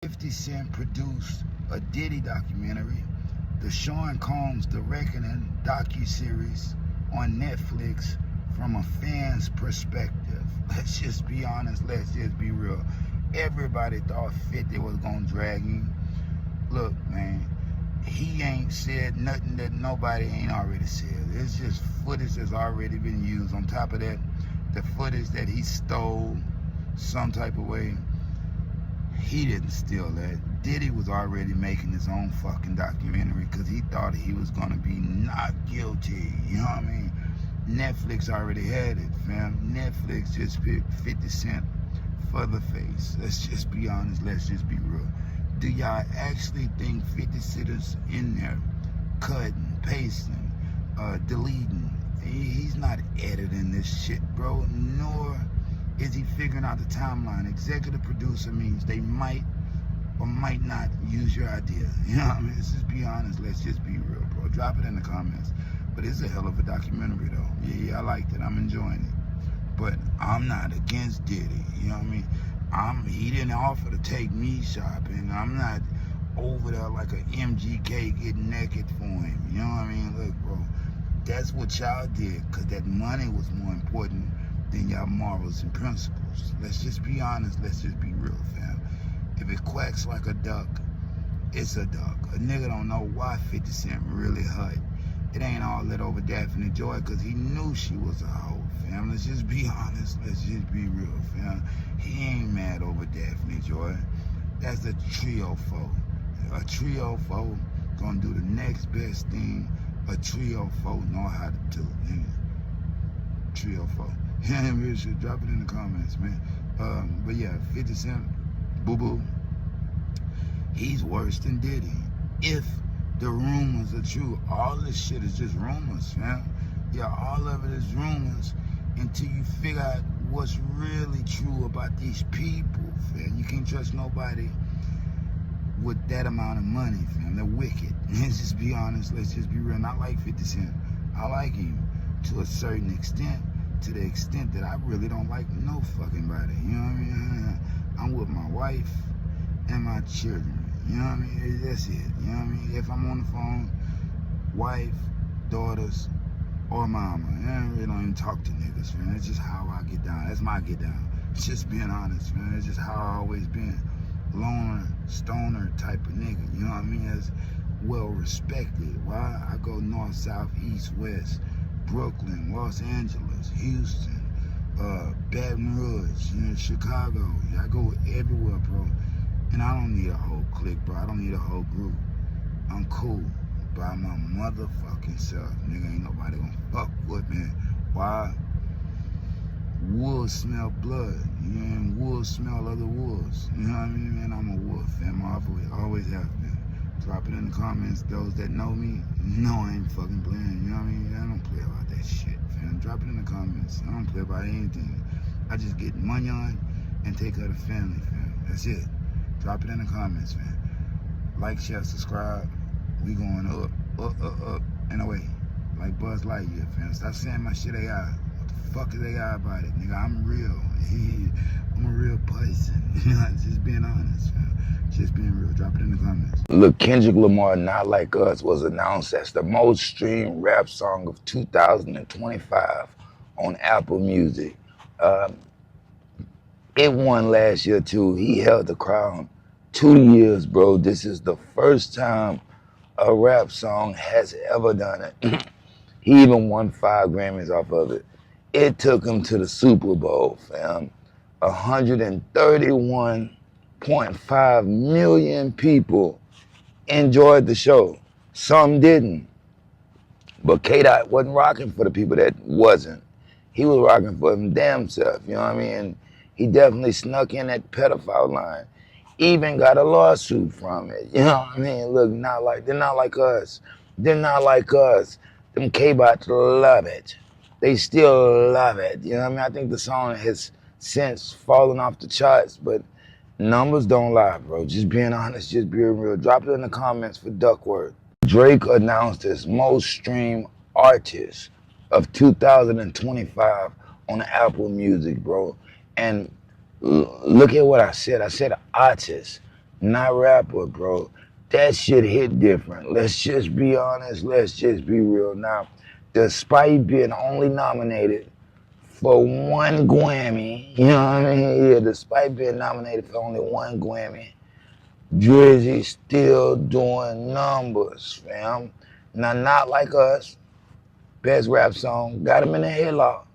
50 Cent produced a Diddy documentary, the Sean Combs The Reckoning docuseries on Netflix from a fan's perspective. Let's just be honest, let's just be real. Everybody thought 50 was gonna drag him. Look, man, he ain't said nothing that nobody ain't already said. It's just footage that's already been used. On top of that, the footage that he stole some type of way, he didn't steal that. Diddy was already making his own fucking documentary because he thought he was gonna be not guilty. You know what I mean? Netflix already had it, fam. Netflix just picked 50 Cent for the face. Let's just be honest. Let's just be real. Do y'all actually think 50 Cent is in there cutting, pasting, deleting? He's not editing this shit, bro. Nor is he figuring out the timeline. Executive producer means they might or might not use your idea. You know what I mean? Let's just be honest. Let's just be real, bro. Drop it in the comments. But it's a hell of a documentary, though. Yeah, I liked it. I'm enjoying it. But I'm not against Diddy. You know what I mean? He didn't offer to take me shopping. I'm not over there like a MGK getting naked for him. You know what I mean? Look, bro, that's what y'all did because that money was more important than y'all morals and principles. Let's just be honest. Let's just be real, fam. If it quacks like a duck, it's a duck. A nigga don't know why 50 Cent really hurt. It ain't all that over Daphne Joy because he knew she was a hoe, fam. Let's just be honest. Let's just be real, fam. He ain't mad over Daphne Joy. That's a trio foe. A trio foe gonna do the next best thing a trio foe know how to do. Nigga. Trio foe. Yeah, we should drop it in the comments, man. But yeah, 50 Cent, boo-boo, he's worse than Diddy. If the rumors are true, all this shit is just rumors, man. Yeah, all of it is rumors until you figure out what's really true about these people, fam. You can't trust nobody with that amount of money, fam. They're wicked. Let's just be honest. Let's just be real. And I like 50 Cent. I like him to a certain extent, to the extent that I really don't like no fucking body. You know what I mean? I'm with my wife and my children. You know what I mean? That's it. You know what I mean? If I'm on the phone, wife, daughters, or mama. I really don't even talk to niggas, man. That's just how I get down. That's my get down. It's just being honest, man. It's just how I always been. Loner, stoner type of nigga. You know what I mean? As well respected. Why? I go north, south, east, west, Brooklyn, Los Angeles, Houston, Baton Rouge, you know, Chicago. Yeah, I go everywhere, bro. And I don't need a whole clique, bro. I don't need a whole group. I'm cool by my motherfucking self. Nigga, ain't nobody gonna fuck with me. Why? Wolves smell blood. You know, and wolves smell other wolves. You know what I mean, man? I'm a wolf, fam. I always have been. Drop it in the comments. Those that know me, know I ain't fucking playing. You know what I mean? I don't play about that shit, fam. Drop it in the comments. I don't play about anything. I just get money on and take care of the family, fam. That's it. Drop it in the comments, man. Like, share, subscribe. We going up, and away. Like Buzz Lightyear, fam. Stop saying my shit AI. What the fuck is AI about it? Nigga, I'm real. I'm a real person. Just being honest, fam. Just being real. Drop it in the comments. Look, Kendrick Lamar, Not Like Us, was announced as the most streamed rap song of 2025 on Apple Music. It won last year too. He held the crown 2 years, bro. This is the first time a rap song has ever done it. He even won 5 Grammys off of it. It took him to the Super Bowl, fam. 131.5 million people enjoyed the show. Some didn't. But K-Dot wasn't rocking for the people that wasn't. He was rocking for him damn self, you know what I mean? And he definitely snuck in that pedophile line. Even got a lawsuit from it. You know what I mean? Look, they're not like us. They're not like us. Them K-Bots love it. They still love it. You know what I mean? I think the song has since fallen off the charts, but numbers don't lie, bro. Just being honest, just being real. Drop it in the comments for Duckworth. Drake announced his most streamed artist of 2025 on Apple Music, bro. And look at what I said. I said artist. not rapper, bro. That shit hit different. Let's just be honest. Let's just be real. Now, despite being only nominated for one Grammy, you know what I mean? Yeah, despite being nominated for only one Grammy, Drizzy still doing numbers, fam. Now, not like us. Best rap song, got him in the headlock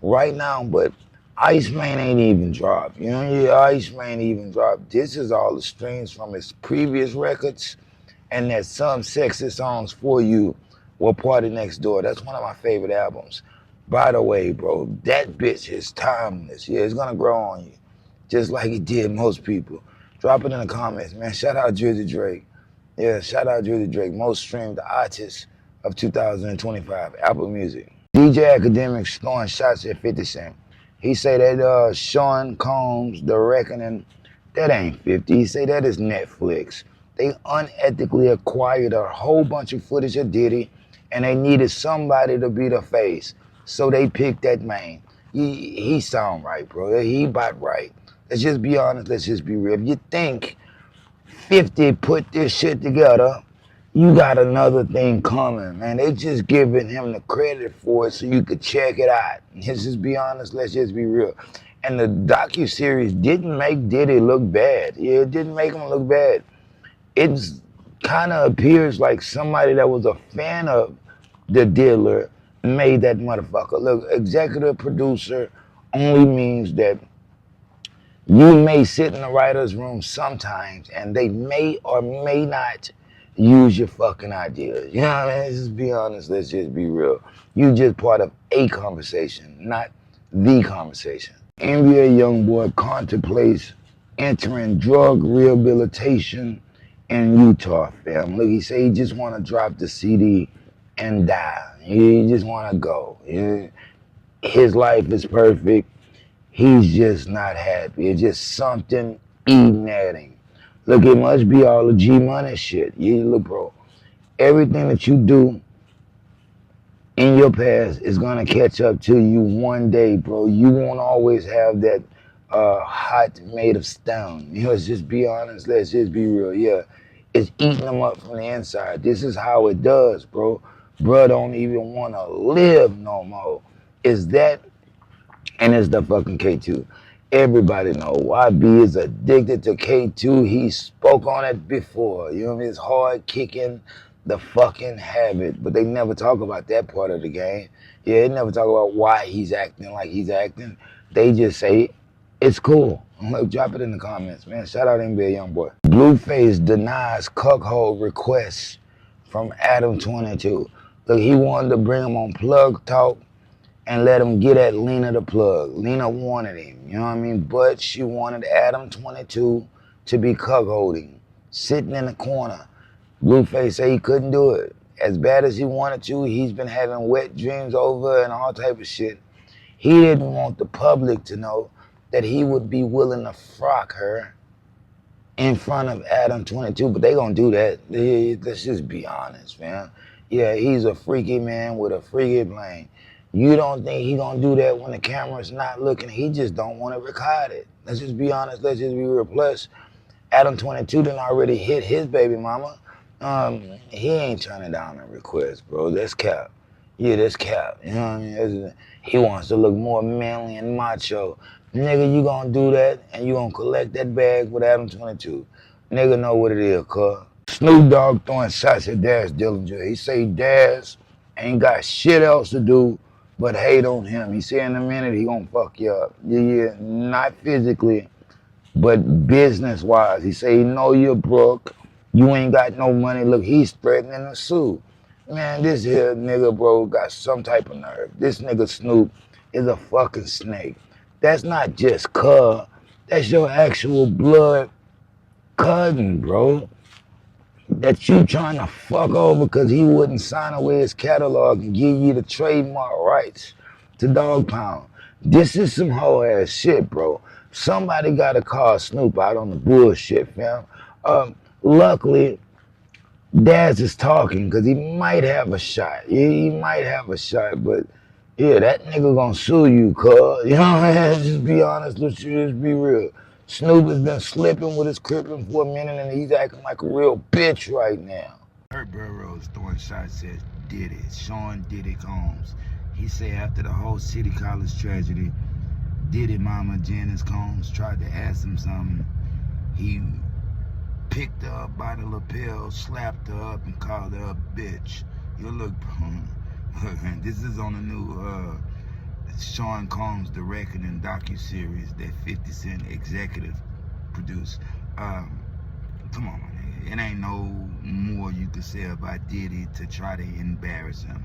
right now, but Iceman ain't even dropped. You know, yeah, Iceman ain't even dropped. This is all the streams from his previous records, and that Some Sexy Songs For You were Party Next Door. That's one of my favorite albums. By the way, bro, that bitch is timeless. Yeah, it's gonna grow on you, just like it did most people. Drop it in the comments, man. Shout out Drizzy Drake. Yeah, shout out Drizzy Drake, most streamed artist of 2025, Apple Music. DJ Akademiks throwing shots at 50 Cent. He say that Sean Combs, The Reckoning, that ain't 50. He say that is Netflix. They unethically acquired a whole bunch of footage of Diddy, and they needed somebody to be the face. So they picked that man. He sound right, bro. He bought right. Let's just be honest. Let's just be real. If you think 50 put this shit together, you got another thing coming, man. They just giving him the credit for it so you could check it out. Let's just be honest. Let's just be real. And the docuseries didn't make Diddy look bad. Yeah, it didn't make him look bad. It kind of appears like somebody that was a fan of the dealer made that motherfucker. Look, executive producer only means that you may sit in the writer's room sometimes and they may or may not use your fucking ideas. You know what I mean? Let's just be honest. Let's just be real. You just part of a conversation, not the conversation. NBA YoungBoy contemplates entering drug rehabilitation in Utah, fam. Look, he say he just want to drop the CD and die. He just want to go. His life is perfect. He's just not happy. It's just something eating at him. Look, it must be all the G Money shit. Yeah, look, bro. Everything that you do in your past is gonna catch up to you one day, bro. You won't always have that heart made of stone. You know, let's just be honest. Let's just be real. Yeah, it's eating them up from the inside. This is how it does, bro. Bro don't even want to live no more. Is that? And it's the fucking K2. Everybody know YB is addicted to K2. He spoke on it before. You know what I mean? It's hard kicking the fucking habit. But they never talk about that part of the game. Yeah, they never talk about why he's acting like he's acting. They just say, it's cool. Look, drop it in the comments, man. Shout out NBA YoungBoy. Blueface denies Cuckhold requests from Adam 22. Look, he wanted to bring him on Plug Talk and let him get at Lena the Plug. Lena wanted him, you know what I mean? But she wanted Adam 22 to be cuckolding, sitting in the corner. Blueface said he couldn't do it. As bad as he wanted to, he's been having wet dreams over and all type of shit. He didn't want the public to know that he would be willing to frock her in front of Adam 22, but they gonna do that. Let's just be honest, man. Yeah, he's a freaky man with a freaky brain. You don't think he gonna do that when the camera's not looking? He just don't want to record it. Let's just be honest. Let's just be real. Plus, Adam 22 done already hit his baby mama. He ain't turning down a request, bro. That's cap. Yeah, that's cap. You know what I mean? He wants to look more manly and macho. Nigga, you gonna do that and you gonna collect that bag with Adam 22. Nigga know what it is, cuz. Snoop Dogg throwing shots at Dillinger. He say Daz ain't got shit else to do but hate on him. He say in a minute he gonna fuck you up. Yeah, not physically, but business-wise. He say he know you're broke. You ain't got no money. Look, he's threatening to sue. Man, this here nigga, bro, got some type of nerve. This nigga Snoop is a fucking snake. That's not just cuz. That's your actual blood cousin, bro. That you trying to fuck over because he wouldn't sign away his catalog and give you the trademark rights to Dog Pound. This is some whole ass shit, bro. Somebody got to call Snoop out on the bullshit, fam. Luckily, Daz is talking because he might have a shot. Yeah, he might have a shot, but yeah, that nigga gonna sue you, cuz. You know what I mean? Just be honest, let's just be real. Snoop has been slipping with his crippling for a minute, and he's acting like a real bitch right now. Kurt Burroughs throwing shots at Diddy, Sean Diddy Combs. He said after the whole City College tragedy, Diddy mama Janice Combs tried to ask him something. He picked her up by the lapel, slapped her up, and called her a bitch. You look, this is on the new Sean Combs directed and docuseries that 50 Cent executive produced. Come on, my nigga. It ain't no more you could say about Diddy to try to embarrass him.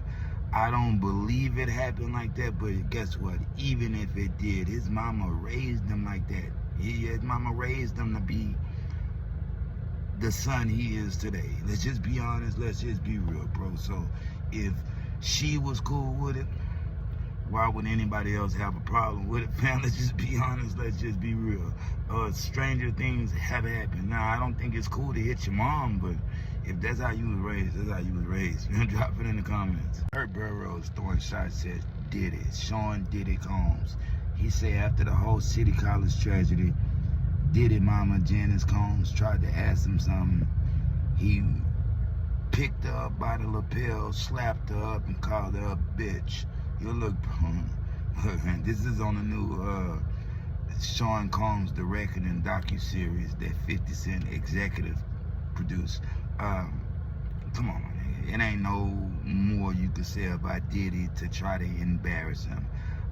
I don't believe it happened like that, but guess what? Even if it did, his mama raised him like that. His mama raised him to be the son he is today. Let's just be honest. Let's just be real, bro. So if she was cool with it, why would anybody else have a problem with it, fam? Let's just be honest. Let's just be real. Stranger things have happened. Now, I don't think it's cool to hit your mom, but if that's how you was raised, that's how you was raised. You know, drop it in the comments. Kurt Burroughs throwing shots at Diddy, Sean Diddy Combs. He said after the whole City College tragedy, Diddy mama Janice Combs tried to ask him something. He picked her up by the lapel, slapped her up, and called her a bitch. You look, this is on the new Sean Combs directed and docuseries that 50 Cent executive produced. Come on, my nigga. It ain't no more you could say about Diddy to try to embarrass him.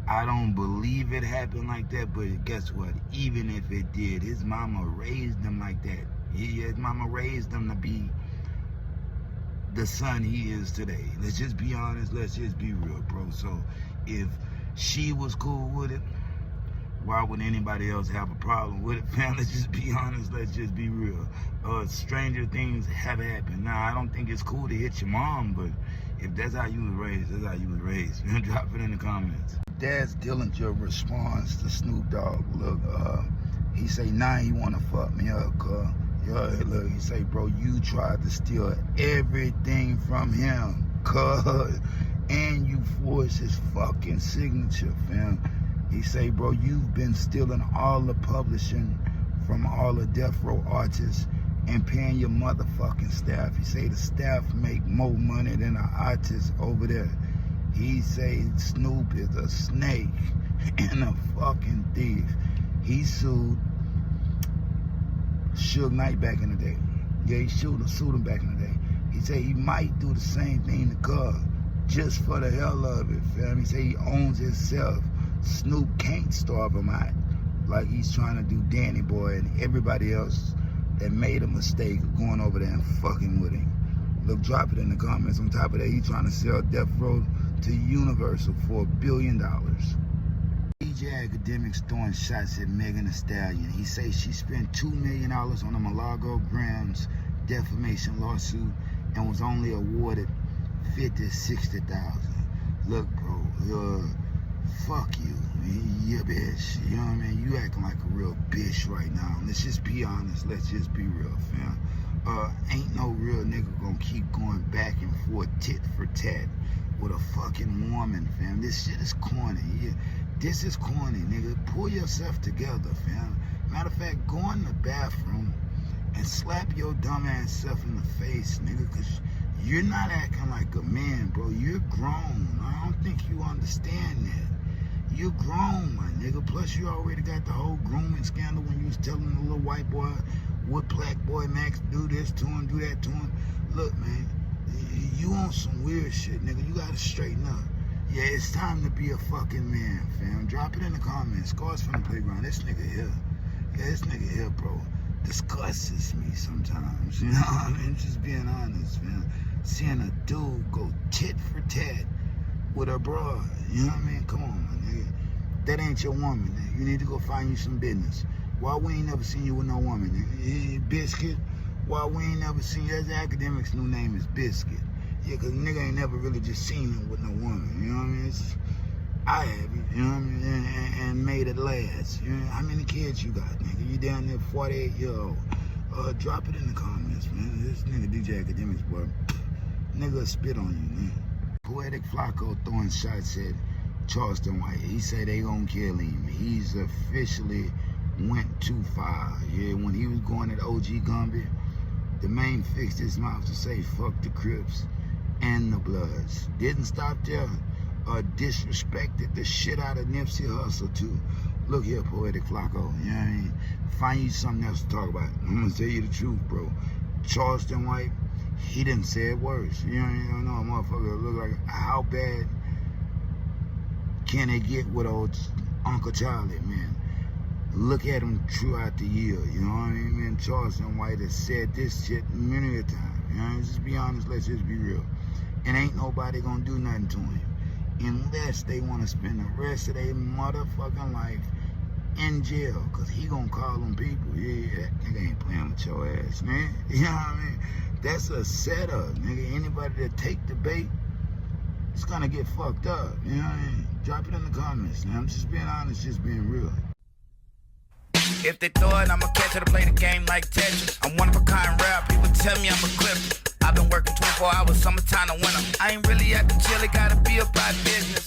I don't believe it happened like that, but guess what? Even if it did, his mama raised him like that. His mama raised him to be the son he is today. Let's just be honest. Let's just be real, bro. So if she was cool with it, why would anybody else have a problem with it, fam? Let's just be honest. Let's just be real. Stranger things have happened. Now, I don't think it's cool to hit your mom, but if that's how you was raised, that's how you was raised. Drop it in the comments. Dad's Dillinger responds to Snoop Dogg. Look, he say, nah, he wanna fuck me up, cuz. Yeah, look, he say, bro, you tried to steal everything from him, cuz, and you forced his fucking signature, fam. He say, bro, you've been stealing all the publishing from all the death row artists and paying your motherfucking staff. He say the staff make more money than the artists over there. He say Snoop is a snake and a fucking thief. He sued Suge Knight back in the day. Yeah, he sued him back in the day. He said he might do the same thing to Cub, just for the hell of it, fam. He said he owns himself. Snoop can't starve him out like he's trying to do Danny Boy and everybody else that made a mistake of going over there and fucking with him. Look, drop it in the comments. On top of that, he's trying to sell Death Row to Universal for $1 billion. DJ Akademiks throwing shots at Megan Thee Stallion. He says she spent $2 million on a Malago Grams defamation lawsuit and was only awarded $50,000-$60,000. Look, bro, fuck you, you bitch. You know what I mean? You acting like a real bitch right now. Let's just be honest. Let's just be real, fam. Ain't no real nigga gonna keep going back and forth, tit for tat, with a fucking woman, fam. This shit is corny. Yeah, this is corny, nigga. Pull yourself together, fam. Matter of fact, go in the bathroom and slap your dumb ass self in the face, nigga, because you're not acting like a man, bro. You're grown. I don't think you understand that. You're grown, my nigga. Plus, you already got the whole grooming scandal when you was telling the little white boy what Black Boy Max do this to him, do that to him. Look, man, you on some weird shit, nigga. You gotta straighten up. Yeah, it's time to be a fucking man, fam. Drop it in the comments. Scars from the playground. This nigga here. Yeah, this nigga here, bro, disgusts me sometimes. You know what I mean? Just being honest, man. Seeing a dude go tit for tat with a broad. You know what I mean? Come on, my nigga. That ain't your woman, nigga. You need to go find you some business. Why we ain't never seen you with no woman, nigga? Biscuit? Why we ain't never seen you? That's Akademiks' new name is Biscuit. Yeah, cause nigga ain't never really just seen him with no woman. You know what I mean? I have, you know what I mean? And made it last. You know, how many kids you got, nigga? You down there 48-year-old. Drop it in the comments, man. This nigga DJ Akademiks, boy. Nigga spit on you, man. Poetik Flakko throwing shots at Charleston White. He said they gonna kill him. He's officially went too far. Yeah, when he was going at OG Gumby, the main fixed his mouth to say fuck the Crips and the Bloods. Didn't stop there or disrespected the shit out of Nipsey Hussle too. Look here, Poetik Flakko, you know what I mean? Find you something else to talk about. I'm gonna tell you the truth, bro. Charleston White, he didn't say it worse. You know, a motherfucker look like, how bad can they get with old Uncle Charlie, man? Look at him throughout the year, you know what I mean? Man, Charleston White has said this shit many a time. You know, just be honest, let's just be real. And ain't nobody gonna do nothing to him unless they wanna spend the rest of their motherfucking life in jail, cause he gonna call them people. Yeah, that nigga ain't playing with your ass, man. You know what I mean? That's a setup, nigga. Anybody that take the bait, it's gonna get fucked up. You know what I mean? Drop it in the comments, man. I'm just being honest, just being real. If they throw it, I'ma catch it to play the game like Tetris. I'm one of a kind rap, people tell me I'm a clip. I've been working 24 hours, summertime to winter. I ain't really at the chill, it gotta be about business.